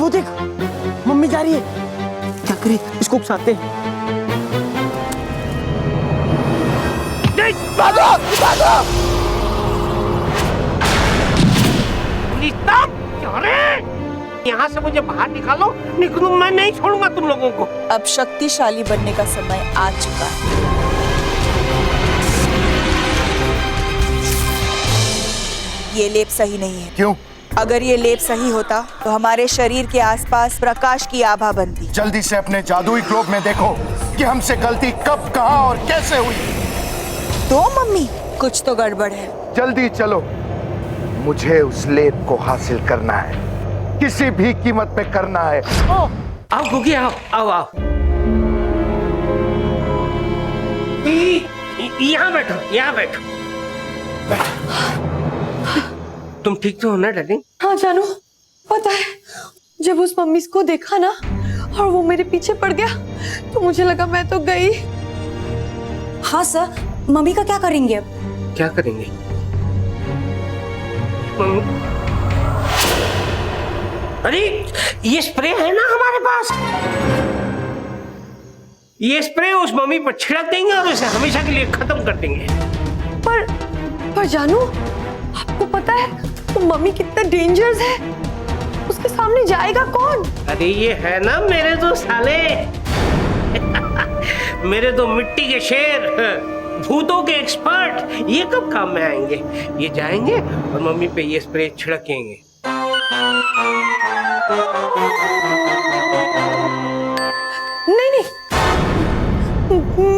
वो देख, मम्मी जा रही है। क्या करे, इसको उकसाते हैं। भागो भागो। अरे यहाँ से मुझे बाहर निकालो, निकलूं मैं नहीं छोड़ूंगा तुम लोगों को। अब शक्तिशाली बनने का समय आ चुका है। ये लेप सही नहीं है। क्यों? अगर ये लेप सही होता तो हमारे शरीर के आसपास प्रकाश की आभा बनती। जल्दी से अपने जादुई ग्लोब में देखो कि हमसे गलती कब, कहां और कैसे हुई। तो मम्मी, कुछ तो गड़बड़ है। जल्दी चलो, मुझे उस लेप को हासिल करना है, किसी भी कीमत पे करना है। आओ गुगी, आओ आओ आओ। यहाँ बैठो, यहाँ बैठो। तुम ठीक तो हो ना डार्लिंग? हाँ जानू, पता है जब उस मम्मी को देखा ना और वो मेरे पीछे पड़ गया तो मुझे लगा मैं तो गई। हाँ सर, मम्मी का क्या करेंगे अब? क्या करेंगे? अरे ये स्प्रे है ना हमारे पास, ये स्प्रे उस मम्मी पर छिड़क देंगे और उसे हमेशा के लिए खत्म कर देंगे। पर जानू, आपको पता है वो मम्मी कितना डेंजरस है, उसके सामने जाएगा कौन? अरे ये है ना मेरे दो साले मेरे दो मिट्टी के शेर, भूतों के एक्सपर्ट, ये कब काम में आएंगे? ये जाएंगे और मम्मी पे ये स्प्रे छिड़केंगे। नहीं नहीं,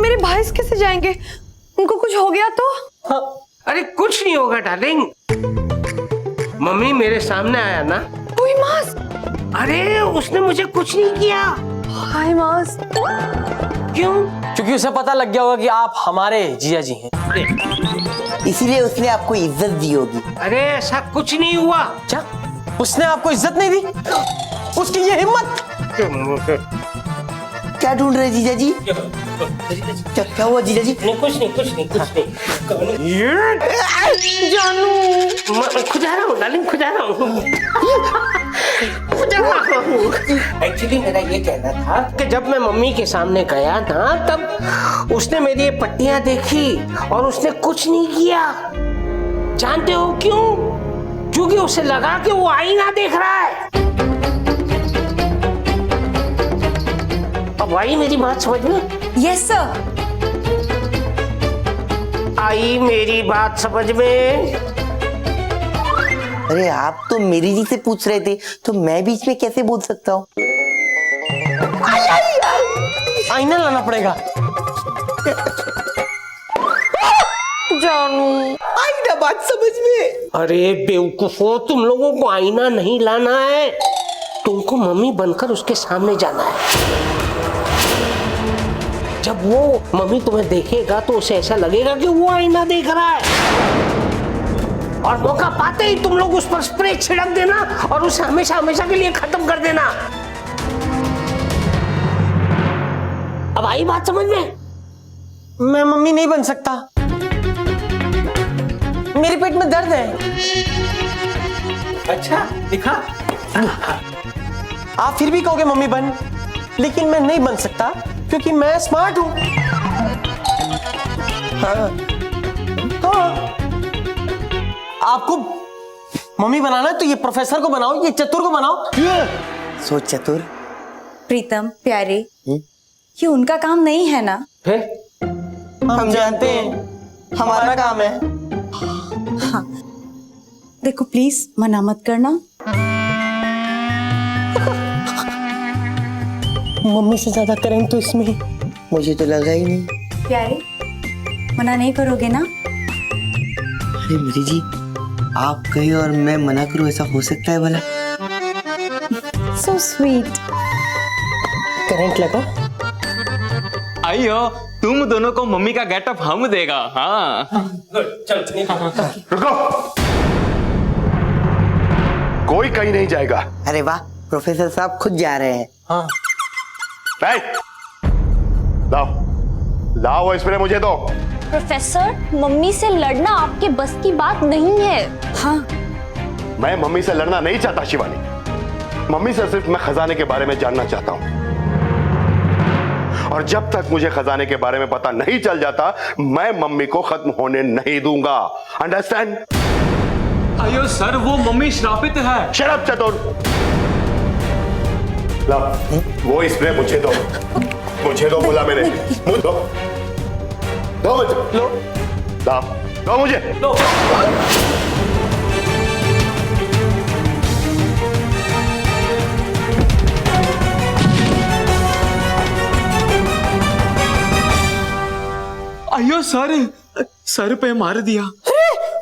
मेरे भाई कैसे जाएंगे? उनको कुछ हो गया तो? हाँ। अरे कुछ नहीं होगा डार्लिंग, मम्मी मेरे सामने आया ना। कोई मास्क? अरे उसने मुझे कुछ नहीं किया। हाय मास्क। क्यों? क्योंकि उसे पता लग गया होगा कि आप हमारे जीजा जी हैं, इसीलिए उसने आपको इज्जत दी होगी। अरे ऐसा कुछ नहीं हुआ। क्या उसने आपको इज्जत नहीं दी? उसकी ये हिम्मत! क्या ढूंढ रहे जीजा जी? क्या हुआ जीजा जी? नहीं कुछ नहीं, कुछ नहीं, कुछ नहीं। जानू, खुजा रहा हूँ डार्लिंग, खुजा रहा हूँ। एक्चुअली मेरा ये कहना था कि जब मैं मम्मी के सामने गया ना तब उसने मेरी ये पट्टियां देखी और उसने कुछ नहीं किया। जानते हो क्यों? क्योंकि उसे लगा कि वो आईना देख रहा है। अब आई मेरी बात समझ में? Yes sir. आई मेरी बात समझ में? अरे आप तो मेरी जी से पूछ रहे थे, तो मैं बीच में कैसे बोल सकता हूँ? आईना लाना पड़ेगा। जानू, आईना बात समझ में। अरे बेवकूफो, तुम लोगों को आईना नहीं लाना है, तुमको मम्मी बनकर उसके सामने जाना है। जब वो मम्मी तुम्हें देखेगा तो उसे ऐसा लगेगा कि वो आईना देख रहा है, और मौका पाते ही तुम लोग उस पर स्प्रे छिड़क देना और उसे हमेशा हमेशा के लिए खत्म कर देना। अब आई बात समझ में? मैं मम्मी नहीं बन सकता, मेरे पेट में दर्द है। अच्छा दिखा। आप फिर भी कहोगे मम्मी बन, लेकिन मैं नहीं बन सकता क्योंकि मैं स्मार्ट हूं। हाँ। आपको मम्मी बनाना है तो ये प्रोफेसर को बनाओ, ये चतुर को बनाओ। सो चतुर। प्रीतम प्यारे, ये उनका काम नहीं है ना? फिर हम जानते हैं, हमारा काम है। हाँ, देखो प्लीज मना मत करना। मम्मी से ज्यादा करेंगे तो इसमें मुझे तो लगा ही नहीं। प्यारे, मना नहीं करोगे ना? अरे मेरी जी, आप कहीं और मैं मना करूं, ऐसा हो सकता है भला? So sweet. करंट लगा। आइयो, तुम दोनों को मम्मी का गेटअप हम देगा। हाँ रुको, कोई कहीं नहीं जाएगा। अरे वाह, प्रोफेसर साहब खुद जा रहे हैं। हाँ। लाओ लाओ वो स्प्रे मुझे दो। प्रोफेसर, मम्मी से लड़ना आपके बस की बात नहीं है। हाँ, मैं मम्मी से लड़ना नहीं चाहता शिवानी, मम्मी से सिर्फ मैं खजाने के बारे में जानना चाहता हूं, और जब तक मुझे खजाने के बारे में पता नहीं चल जाता मैं मम्मी को खत्म होने नहीं दूंगा। अंडरस्टैंड? अयो सर, वो मम्मी श्रापित है। शट अप चतुर। ला, वो स्प्रे मुझे दो, मुझे दो, बोला मैंने। मुझे दो, दो मुझे, लो, ला, दो मुझे, लो। अयो सर पे मार दिया।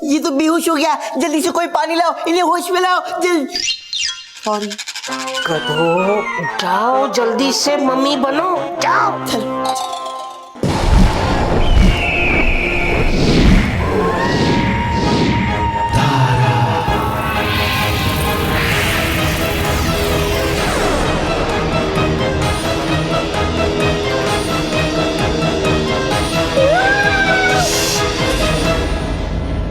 ये तो बेहोश हो गया, जल्दी से कोई पानी लाओ, इन्हें होश में लाओ जल्दी। सॉरी। गधो, जाओ जल्दी से मम्मी बनो, जाओ। चल।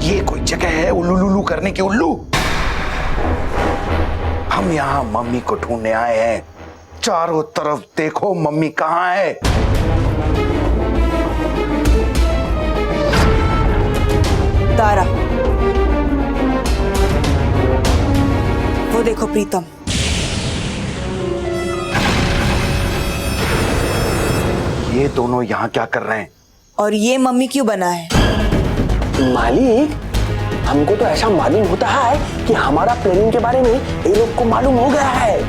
ये कोई जगह है उल्लू लुल्लू करने की? उल्लू, हम यहां मम्मी को ढूंढने आए हैं। चारों तरफ देखो, मम्मी कहां है? तारा, वो देखो प्रीतम। ये दोनों यहां क्या कर रहे हैं? और ये मम्मी क्यों बना है? मालिक, हमको तो ऐसा मालूम होता है कि हमारा प्लानिंग के बारे में ये लोग को मालूम हो गया है,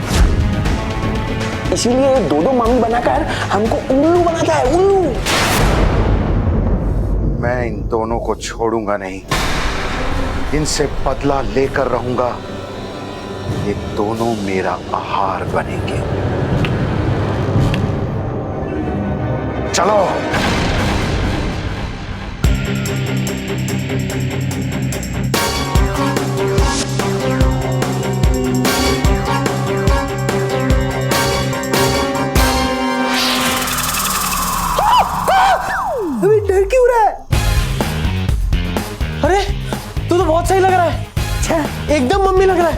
इसीलिए दो दो मम्मी बनाकर हमको उल्लू बनाता है, उल्लू। मैं इन दोनों को छोड़ूंगा नहीं, इनसे बदला लेकर रहूंगा। ये दोनों मेरा आहार बनेंगे। चलो। डर क्यों रहा है? अरे तू तो बहुत सही लग रहा है, एकदम मम्मी लग रहा है।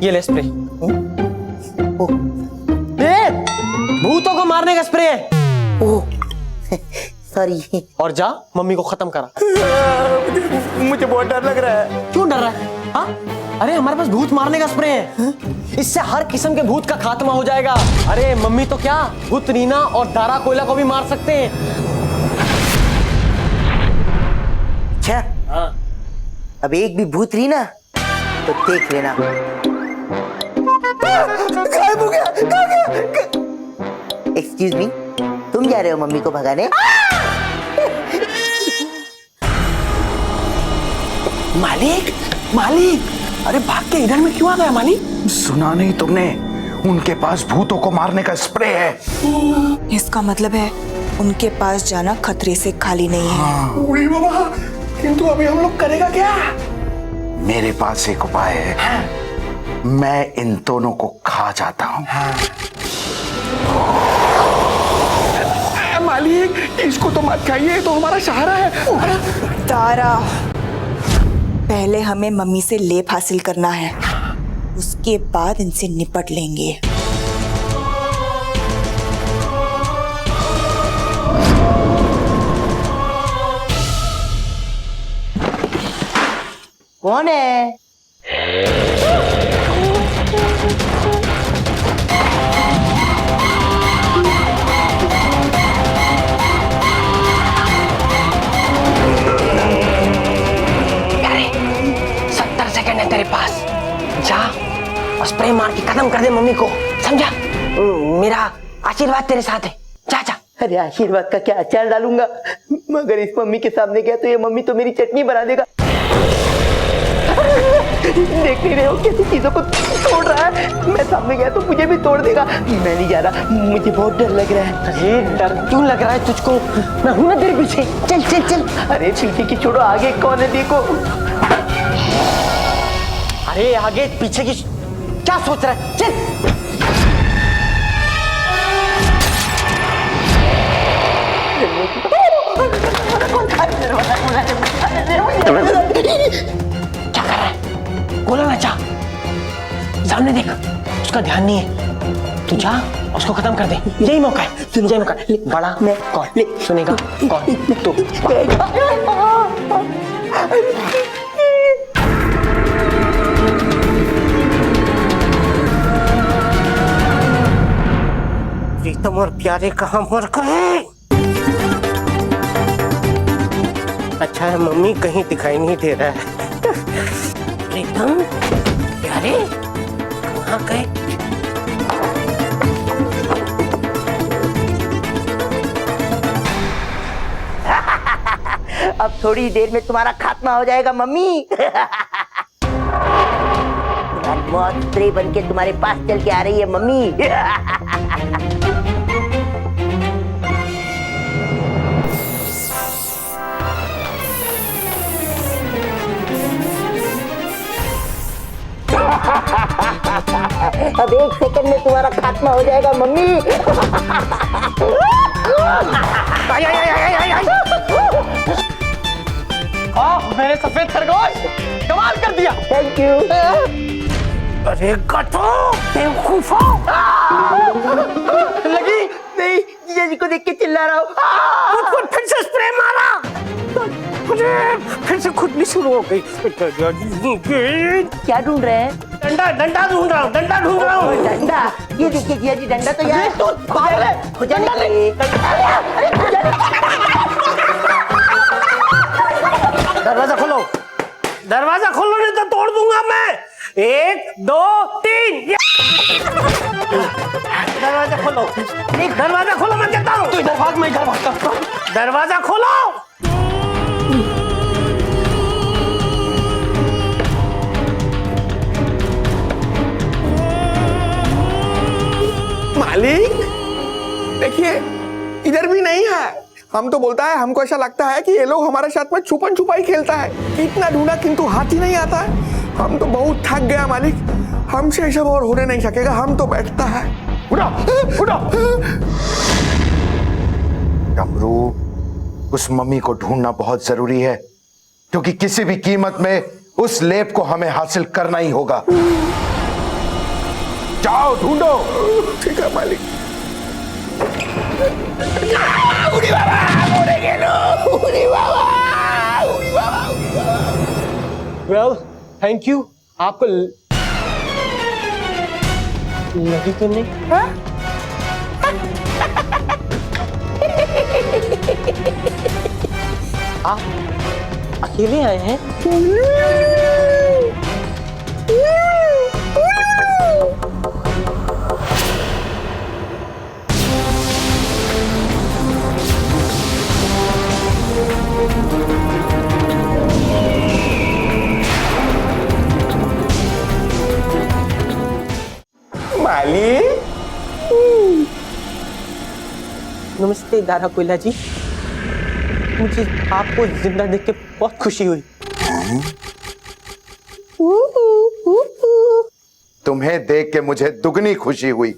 ये ले स्प्रे। भूतों को मारने का स्प्रे है। Oh sorry. और जा मम्मी को खत्म करा। मुझे बहुत डर लग रहा है। क्यों डर रहा है? हाँ? अरे हमारे पास भूत मारने का स्प्रे है, इससे हर किस्म के भूत का खात्मा हो जाएगा। अरे मम्मी तो क्या, भूत रीना और दारा कोयला को भी मार सकते हैं। अच्छा, अब एक भी भूत रही ना तो देख लेना। गायब हो गया, कहाँ गया? एक्सक्यूज मी, तुम जा रहे हो मम्मी को भगाने? मालिक, मालिक, अरे भाग के इधर में क्यों आ गया मालिक? सुना नहीं तुमने? उनके पास भूतों को मारने का स्प्रे है। इसका मतलब है उनके पास जाना खतरे से खाली नहीं है। उड़ी बाबा, किंतु अभी हम लोग करेगा क्या? मेरे पास एक उपाय है। मैं इन दोनों को खा जाता हूँ। मालिक, इसको तो मत खाइए, तो हमारा सहारा है। तारा, पहले हमें मम्मी से लेप हासिल करना है, उसके बाद इनसे निपट लेंगे। कौन है? तेरे पास जा और स्प्रे मार के खत्म कर दे मम्मी को, समझा? मेरा आशीर्वाद तेरे साथ है, जा जा। अरे आशीर्वाद का क्या अचार डालूंगा, मगर इस मम्मी के सामने गया तो ये मम्मी तो मेरी चटनी बना देगा। देख नहीं रहे हो कैसी चीजों को तोड़ रहा है? मैं सामने गया तो मुझे भी तोड़ देगा। मैं नहीं जा रहा, मुझे बहुत डर लग रहा है। अरे डर क्यों लग रहा है तुझको? मैं हूं ना तेरे पीछे, चल चल चल। अरे पीछे की छोड़ो, आगे कौन है देखो। अरे आगे पीछे की क्या सोच रहा है? चल। क्या कर रहा है? गोला ना चाह, सामने देख, उसका ध्यान नहीं है, तू जा उसको खत्म कर दे, यही मौका है, यही मौका है। बड़ा मैं कौन सुनेगा, कौन तू। प्रीतम और प्यारे कहाँ मर गए? अच्छा है मम्मी कहीं दिखाई नहीं दे रहा है। प्रीतम प्यारे कहाँ गए? अब थोड़ी देर में तुम्हारा खात्मा हो जाएगा मम्मी। तुम्हारी मौत स्प्रे बन के तुम्हारे पास चल के आ रही है मम्मी। अब 1 सेकंड में तुम्हारा खात्मा हो जाएगा मम्मी। आई आई आई आई आई मेरे सफेद खरगोश, कमाल कर दिया। Thank you. अरे गधो बेवकूफो, लगी नहीं, जीजा जी को देख के चिल्ला रहा हूँ। मुझको फिर से स्प्रे मारा। अरे फिर से खुजली शुरू हो गई। क्या ढूंढ रहे हैं? डंडा डंडा ढूंढ रहा हूँ, डंडा ढूंढ रहा हूँ। डंडा? ये देखिए जीजा जी, डंडा तो यार खुजाने के लिए। दरवाजा खोलो, दरवाजा खोलो नहीं तो तोड़ दूंगा मैं। 1 2 3 दरवाजा खोलो, दरवाजा खोलो, मैं कहता हूँ। तू इधर भाग, मैं इधर भागता हूँ। दरवाजा खोलो। मालिक देखिए, इधर भी नहीं है। हम तो बोलता है, हमको ऐसा लगता है कि ये लोग हमारे साथ में छुपन छुपाई खेलता है। इतना ढूंढा किंतु हाथ ही नहीं आता है। हम तो बहुत थक गया मालिक, हमसे ऐसा और होने नहीं सकेगा। हम तो बैठता है। उठो उठो। डमरू, उस मम्मी को ढूंढना बहुत जरूरी है, क्योंकि किसी भी कीमत में उस लेप को हमें हासिल करना ही होगा। जाओ ढूंढो। ठीक है मालिक। Well thank you. आपको लगी तो नहीं? आप अकेले आए हैं? मालिक नमस्ते दारा कोयला जी, मुझे आपको जिंदा देख के बहुत खुशी हुई। तुम्हें देख के मुझे दुगनी खुशी हुई।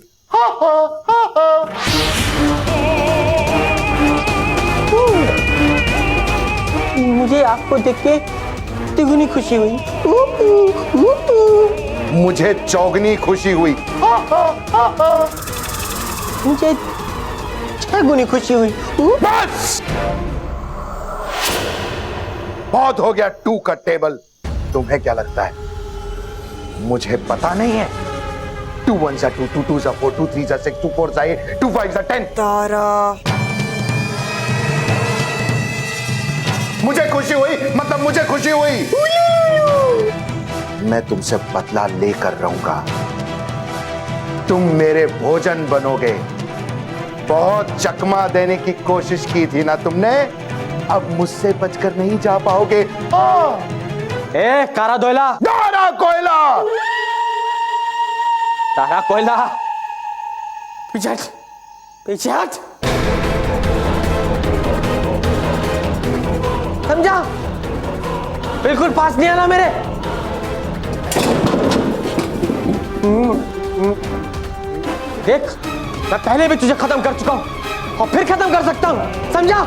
मुझे आपको देख के तिगुनी खुशी हुई। मुझे चौगनी खुशी हुई। मुझे 6 गुनी खुशी हुई। बस बहुत हो गया 2 का टेबल। तुम्हें क्या लगता है मुझे पता नहीं है? 2 1 2, 2 2 4, 2 3 6, 2 4 8, 2 5 10। तारा, मुझे खुशी हुई, मतलब मुझे खुशी हुई। मैं तुमसे बदला लेकर रहूंगा। तुम मेरे भोजन बनोगे। बहुत चकमा देने की कोशिश की थी ना तुमने, अब मुझसे बचकर नहीं जा पाओगे। ए कारा दोयला, दारा कोयला, तारा कोयला, पीछे हट, पीछे हट। समझा? बिल्कुल पास नहीं आना मेरे। देख, मैं पहले भी तुझे खत्म कर चुका हूं और फिर खत्म कर सकता हूं, समझा?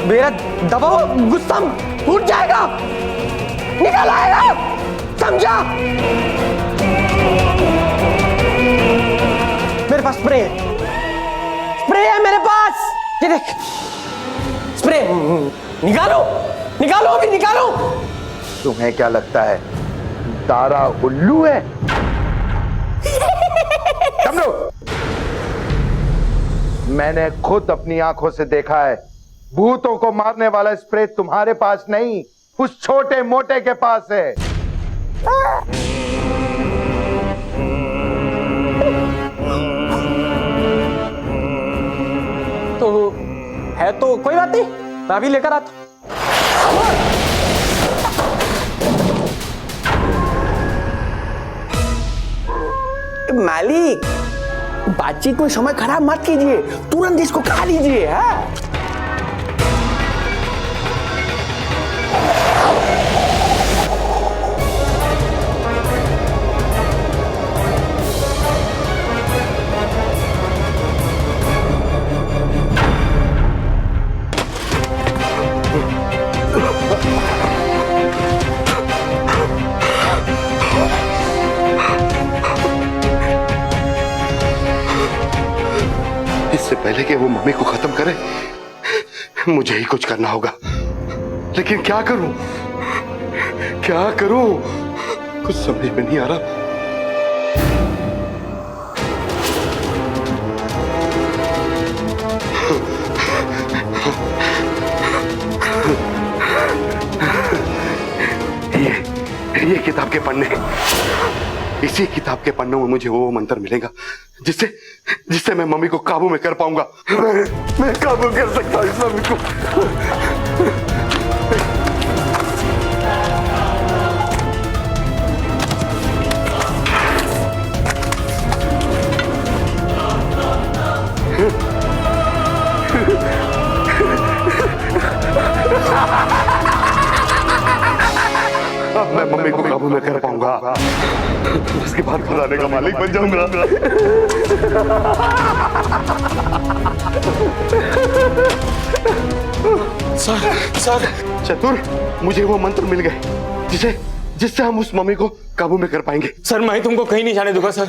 मेरा दबाव गुस्सा फूट जाएगा। निकल आएगा, समझा? मेरे पास स्प्रे है, स्प्रे है मेरे पास, ये देख स्प्रे। निकालो निकालो, अभी निकालो। तुम्हें क्या लगता है दारा उल्लू है? समझो, मैंने खुद अपनी आंखों से देखा है, भूतों को मारने वाला स्प्रे तुम्हारे पास नहीं, उस छोटे मोटे के पास है। तो है तो कोई बात नहीं, मैं अभी लेकर आता हूं। मालिक, बातचीत में समय खराब मत कीजिए, तुरंत इसको खा लीजिए। हाँ? इससे पहले कि वो मम्मी को खत्म करे, मुझे ही कुछ करना होगा। लेकिन क्या करूं, क्या करूं, कुछ समझ में नहीं आ रहा। ये किताब के पन्ने, इसी किताब के पन्नों में मुझे वो मंत्र मिलेगा जिससे जिससे मैं मम्मी को काबू में कर पाऊंगा। मैं काबू कर सकता हूँ इस मम्मी को। अब मैं मम्मी को काबू में कर पाऊंगा, उसके बाद खजाने का मालिक बन जाऊंगा। सर चतुर, मुझे वो मंत्र मिल गए जिससे हम उस मम्मी को काबू में कर पाएंगे। सर मैं तुमको कहीं नहीं जाने दूंगा सर।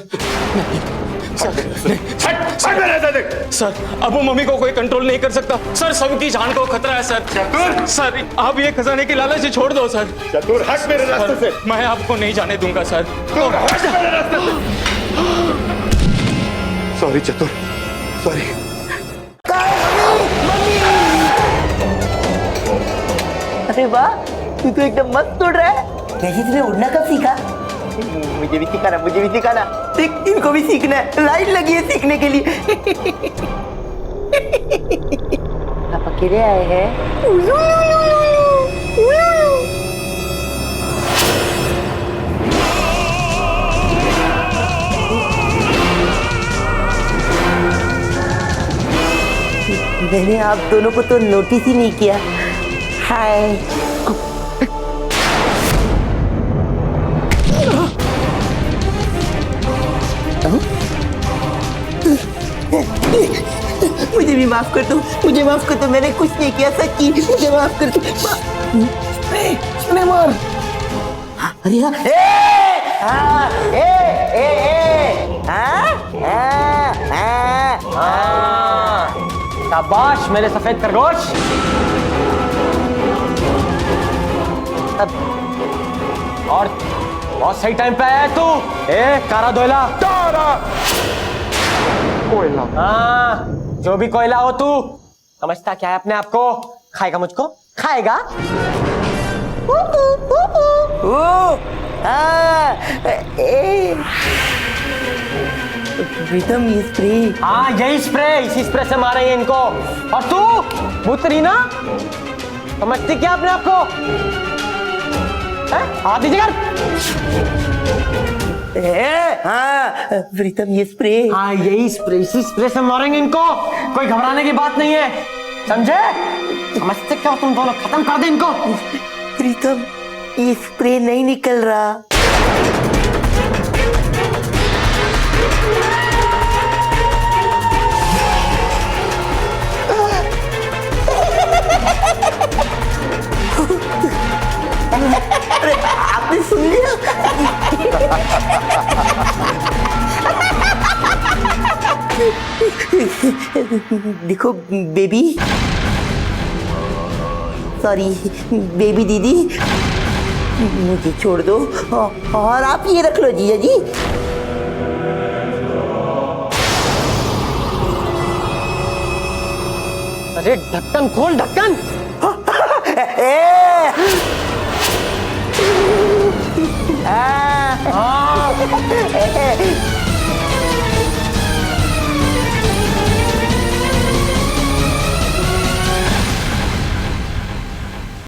सर अब वो मम्मी को कोई कंट्रोल नहीं कर सकता सर, सबकी जान को खतरा है सर। चतुर, सर आप ये खजाने की लालच से छोड़ दो सर। चतुर हट मेरे रास्ते से। मैं आपको नहीं जाने दूंगा सर। हट मेरे रास्ते से। सॉरी चतुर, सॉरी। अरे वाह, तू तो एकदम मस्त उड़ रहा है। वैसे तूने उड़ना कब सीखा? मुझे भी सिखाना, मुझे भी सिखाना। देख, इनको भी सीखना है, लाइन लगी है सीखने के लिए। आप अकेले आए हैं? मैंने आप दोनों को तो नोटिस ही नहीं किया। हाय। मुझे भी माफ कर दो, मुझे माफ कर दो, मैंने कुछ नहीं किया, सच्ची मुझे माफ कर दो। स्प्रे मार। अरे हाँ, शाबाश मेरे सफेद खरगोश। और बहुत सही टाइम पे आया है तू। कारा दोयला, कोयला। हाँ, जो भी कोयला हो तू, समझता क्या है अपने आप को? खाएगा मुझको, खाएगा। प्रीतम, ये स्प्रे। हाँ यही स्प्रे, इसी स्प्रे से मारेंगे इनको। और तू भूतनी ना, समझती क्या अपने आप को? हाथ दीजिए कर। हाँ प्रीतम, ये स्प्रे। हाँ यही स्प्रे, इसी स्प्रे से मारेंगे इनको। कोई घबराने की बात नहीं है, समझे? समझते क्या हो तुम दोनों? खत्म कर दे इनको। प्रीतम, ये स्प्रे नहीं निकल रहा। अरे आपने सुन लिया? देखो बेबी, सॉरी बेबी दीदी, मुझे छोड़ दो और आप ये रख लो जीजा जी। अरे ढक्कन खोल ढक्कन। ए